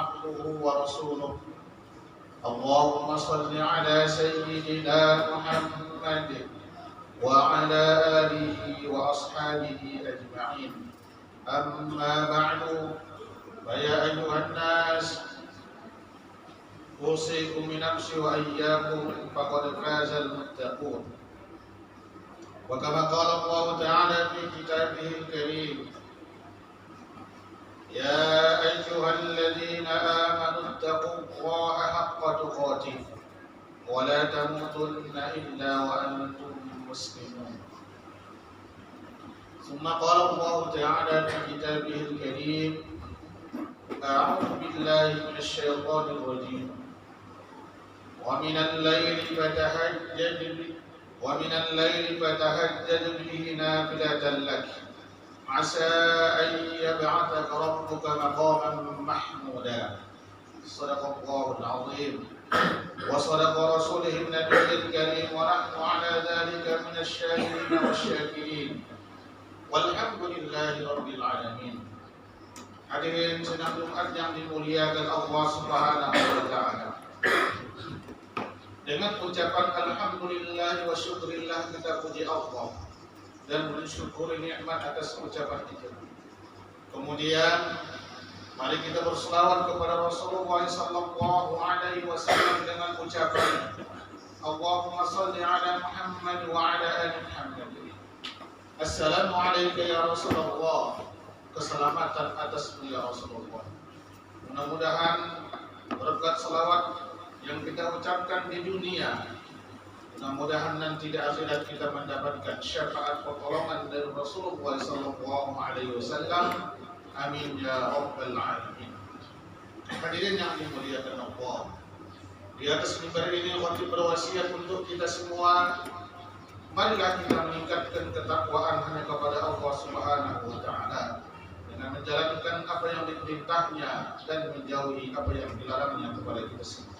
عبده ورسوله. اللهم صل على سيدنا محمد وعلى آله وأصحابه أجمعين. أما بعد، فيا أيها الناس، أوصيكم بنفسي وإياكم فقد فاز المتقون. وكما قال الله تعالى في كتابه الكريم: يا أيها الذين آمنوا اتقوا الله حق تقاته ولا تموتن إلا وأنتم مسلمون. ثم قال الله تعالى في كتابه الكريم: أعوذ بالله من الشيطان الرجيم. ومن الليل فتهجد به نافلة لك عسى أن يبعثك ربك مقاما محمودا. صدق الله العظيم وصدق رسوله النبي الكريم، ونحن على ذلك من الشاهدين والشاكرين، والحمد لله رب العالمين. Hadirin sidang Jumat yang dimuliakan Allah Subhanahu wa taala. Dengan ucapan alhamdulillah wa syukrillah kita puji Allah dan bersyukur nikmat atas ucapan itu. Kemudian mari kita berselawat kepada Rasulullah sallallahu alaihi wasallam dengan ucapan Allahumma shalli ala Muhammad wa ala ali Muhammad. Assalamu alayka ya Rasulullah. Keselamatan atas beliau Rasulullah. Mudah-mudahan berkat selawat yang kita ucapkan di dunia, mudah-mudahan nanti di akhirat kita mendapatkan syafaat pertolongan dari Rasulullah sallallahu alaihi wasallam. Amin ya rabbal alamin. Hadirin yang dimuliakan Allah, di atas mimbar ini khatib berwasiat untuk kita semua, marilah kita meningkatkan ketakwaan hanya kepada Allah Subhanahu wa taala dengan menjalankan apa yang diperintahnya dan menjauhi apa yang dilarangnya kepada kita semua.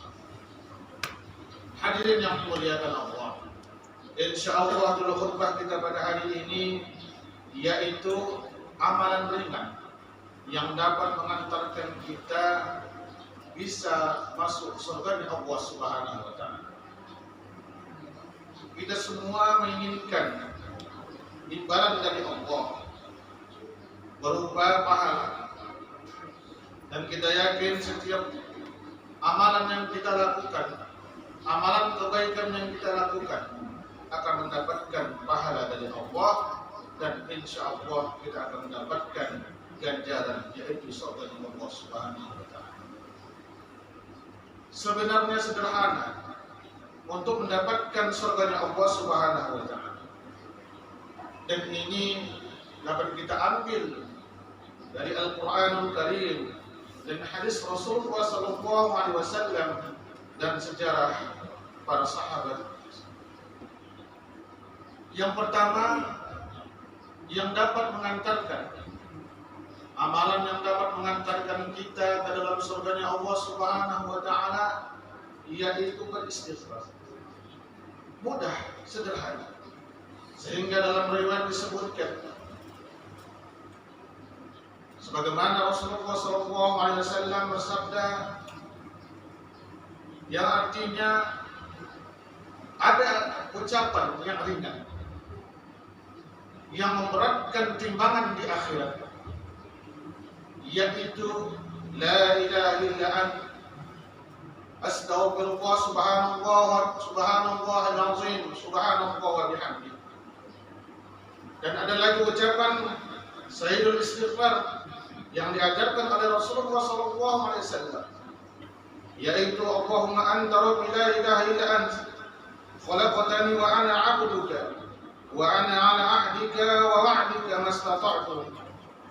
Hadirin yang dimuliakan Allah, insyaallah dulu khutbah kita pada hari ini yaitu amalan ringan yang dapat mengantarkan kita bisa masuk surga Allah Subhanahu wa taala. Kita semua menginginkan imbalan dari Allah berupa pahala, dan kita yakin setiap amalan yang kita lakukan, amalan kebaikan yang kita lakukan akan mendapatkan pahala dari Allah, dan insya Allah kita akan mendapatkan ganjaran yaitu surga Allah Subhanahu wa taala. Sebenarnya sederhana untuk mendapatkan surga Allah Subhanahu wa taala, dan ini dapat kita ambil dari Al-Qur'anul Karim dan hadis Rasulullah sallallahu alaihi wasallam dan sejarah para sahabat. Yang pertama, yang dapat mengantarkan amalan yang dapat mengantarkan kita ke dalam surganya Allah Subhanahu wa taala yaitu beristighfar. Mudah, sederhana. Sehingga dalam riwayat disebutkan sebagaimana Rasulullah sallallahu alaihi wasallam bersabda, yang artinya ada ucapan yang ringan yang memberatkan timbangan di akhirat, yaitu la ilaha illa anta astaghfirullah subhanallah al-azim subhanallah wa bihamdihi. Dan ada lagi ucapan sayyidul istighfar yang diajarkan oleh Rasulullah sallallahu alaihi wasallam, yaitu Allahumma anta rabbi la ilaha illa anta khalaqtani wa ana 'abduka wa ana 'ala 'ahdika wa wa'dika mastata'tu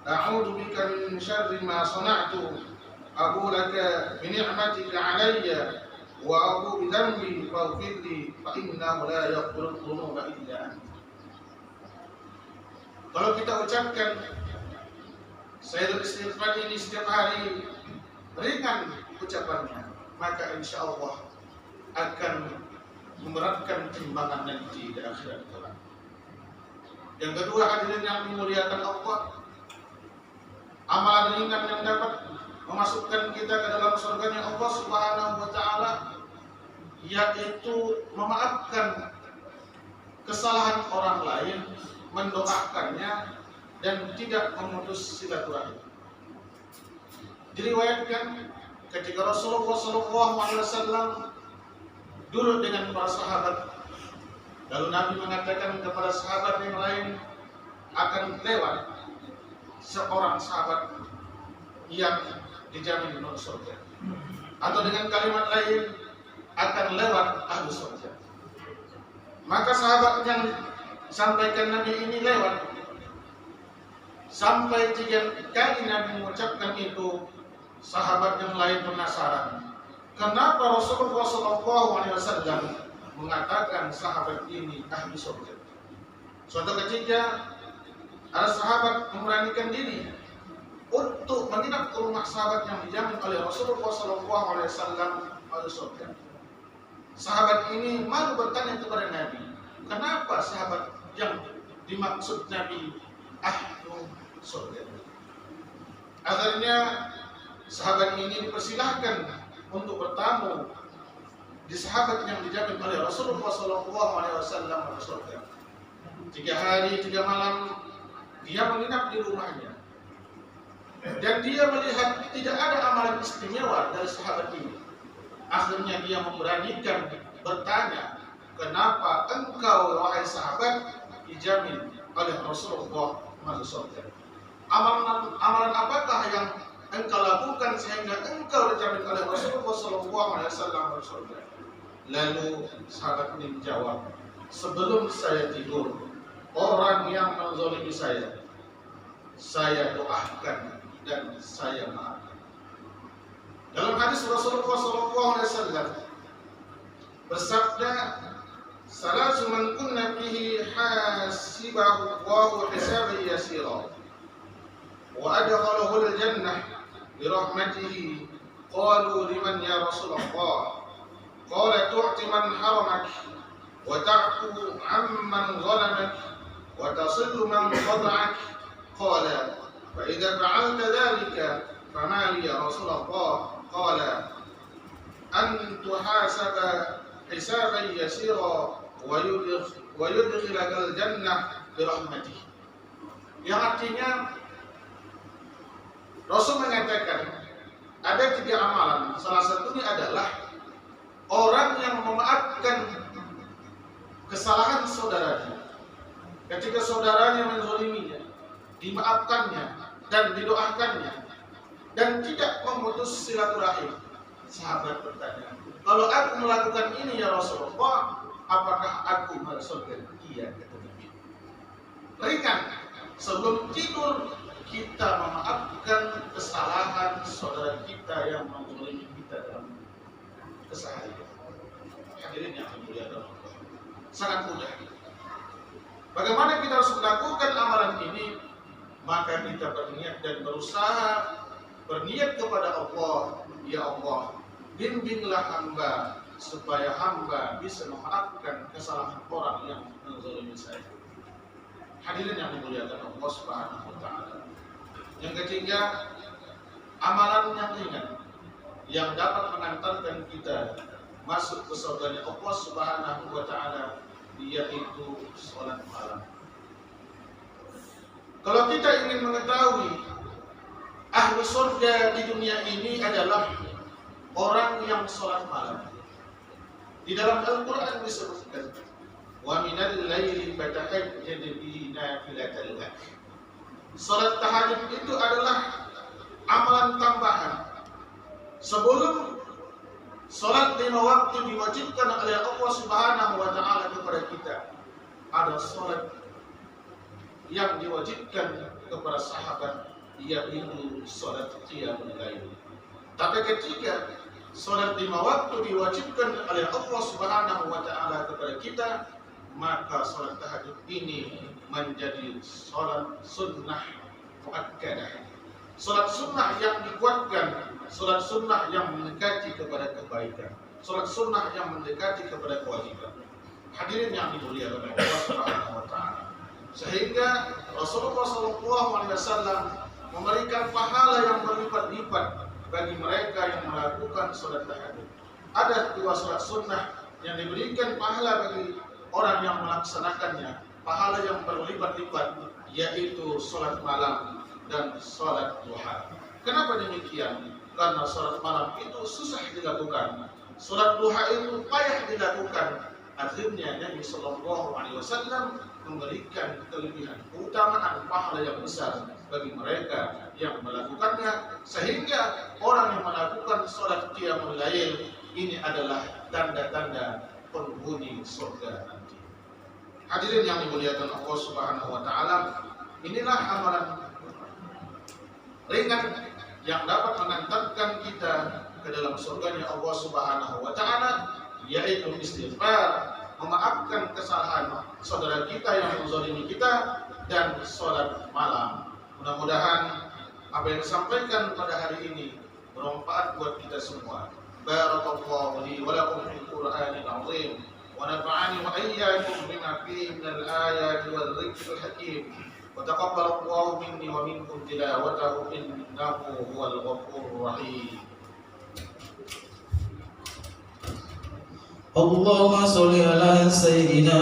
a'udzu bika min syarri ma sana'tu abu laka bi ni'matika 'alayya wa abu bi dhanbi faghfir li fa innahu la yaghfiru dhunuba illa anta. Kalau kita ucapkan sayyidul istighfar ini setiap hari, ringan ucapannya, maka insya Allah akan memberatkan timbangan nanti di akhirat kelak. Yang kedua, hadirin yang dimuliakan Allah, amalan ringan yang dapat memasukkan kita ke dalam surganya Allah Subhanahu wa taala, yaitu memaafkan kesalahan orang lain, mendoakannya dan tidak memutus silaturahim. Diriwayatkan ketika Rasulullah SAW duduk dengan para sahabat, lalu Nabi mengatakan kepada sahabat yang lain, akan lewat seorang sahabat yang dijamin masuk surga, atau dengan kalimat lain, akan lewat ahli surga. Maka sahabat yang sampaikan Nabi ini lewat sampai 3 kali Nabi mengucapkan itu. Sahabat yang lain penasaran, kenapa Rasulullah SAW mengatakan sahabat ini ahli surga. Suatu ketika ada sahabat memberanikan diri untuk menginap ke rumah sahabat yang dijamin oleh Rasulullah SAW ahli surga. Sahabat ini malu bertanya kepada Nabi, kenapa sahabat yang dimaksud Nabi ahli surga? Akhirnya sahabat ini dipersilahkan untuk bertamu di sahabat yang dijamin oleh Rasulullah SAW. 3 hari 3 malam dia menginap di rumahnya, dan dia melihat tidak ada amalan istimewa dari sahabat ini. Akhirnya dia memberanikan bertanya, kenapa engkau wahai sahabat dijamin oleh Rasulullah SAW? Amalan apakah yang engkau lakukan sehingga engkau dijamin oleh Rasulullah SAW bersurga? Lalu sahabat ini menjawab, sebelum saya tidur, orang yang menzalimi saya doakan dan saya maafkan. Dalam hadis Rasulullah SAW bersabda, salasu man kunna fihi hasibahu Allahu hisaban yasira wa adkhalahu al-jannah برحمته. قالوا لمن يا رسول الله؟ قال تعطي من حرمك وتعفو عمن ظلمك وتصل من قطعك. قال فإذا فعلت ذلك فما لي يا رسول الله؟ قال أن تحاسب حسابا يسيرا ويدخلك الجنة برحمته. Yang artinya Rasul mengatakan ada 3 amalan. Salah satunya adalah orang yang memaafkan kesalahan saudaranya. Ketika saudaranya menzaliminya, dimaafkannya dan didoakannya dan tidak memutus silaturahim. Sahabat bertanya, kalau aku melakukan ini ya Rasulullah, apakah aku masuk surga? Iya, kata Nabi. Ringan, sebelum tidur kita memaafkan kesalahan saudara kita yang menzalimi kita dalam keseharian. Hadirin yang dimuliakan Allah, sangat mudah. Bagaimana kita harus melakukan amalan ini? Maka kita berniat dan berusaha berniat kepada Allah, ya Allah, bimbinglah hamba supaya hamba bisa memaafkan kesalahan orang yang menzalimi saya. Hadirin yang dimuliakan Allah Subhanahu wa taala. Yang ketiga, amalan yang ringan yang dapat mengantarkan kita masuk ke surganya Allah Subhanahu wa taala, yaitu salat malam. Kalau kita ingin mengetahui ahli surga di dunia ini adalah orang yang salat malam. Di dalam Al-Qur'an disebutkan, wa minal laili fatahajjad bihi nafilatan lak. Salat tahajud itu adalah amalan tambahan. Sebelum salat 5 waktu diwajibkan oleh Allah Subhanahu wa taala kepada kita, ada salat yang diwajibkan kepada sahabat, yaitu salat qiyamul lail. Tapi ketika salat 5 waktu diwajibkan oleh Allah Subhanahu wa taala kepada kita, maka salat tahajud ini menjadi salat sunnah muakkadah. Salat sunnah yang dikuatkan, salat sunnah yang mendekati kepada kebaikan, salat sunnah yang mendekati kepada kewajiban. Hadirin yang dimuliakan Allah Subhanahu wa taala. Sehingga Rasulullah SAW memberikan pahala yang berlipat-lipat bagi mereka yang melakukan sholat tahajud. Ada 2 sholat sunnah yang diberikan pahala bagi orang yang melaksanakannya, pahala yang berlipat-lipat, yaitu sholat malam dan sholat duha. Kenapa demikian? Karena sholat malam itu susah dilakukan, sholat duha itu payah dilakukan. Akhirnya Nabi Sallallahu Alaihi Wasallam memberikan kelebihan, keutamaan, pahala yang besar bagi mereka yang melakukannya, sehingga orang yang melakukan sholat qiyamul lail ini adalah tanda-tanda penghuni surga nanti. Hadirin yang dimuliakan Allah Subhanahu wa taala, inilah amalan ringan yang dapat mengantarkan kita ke dalam surganya Allah Subhanahu wa taala, yaitu istighfar, memaafkan kesalahan saudara kita yang menzalimi kita, dan sholat malam. Mudah-mudahan apa yang disampaikan pada hari ini bermanfaat buat kita semua. Barakallahu li wa lakum fil Qur'anil 'azim wa nafa'ani wa iyyakum bima fihi minal ayati wal dhikril hakim. Wa taqabbalallahu minni wa minkum tilawatahu innahu huwal ghafurur rahim. Allahumma sholli ala sayyidina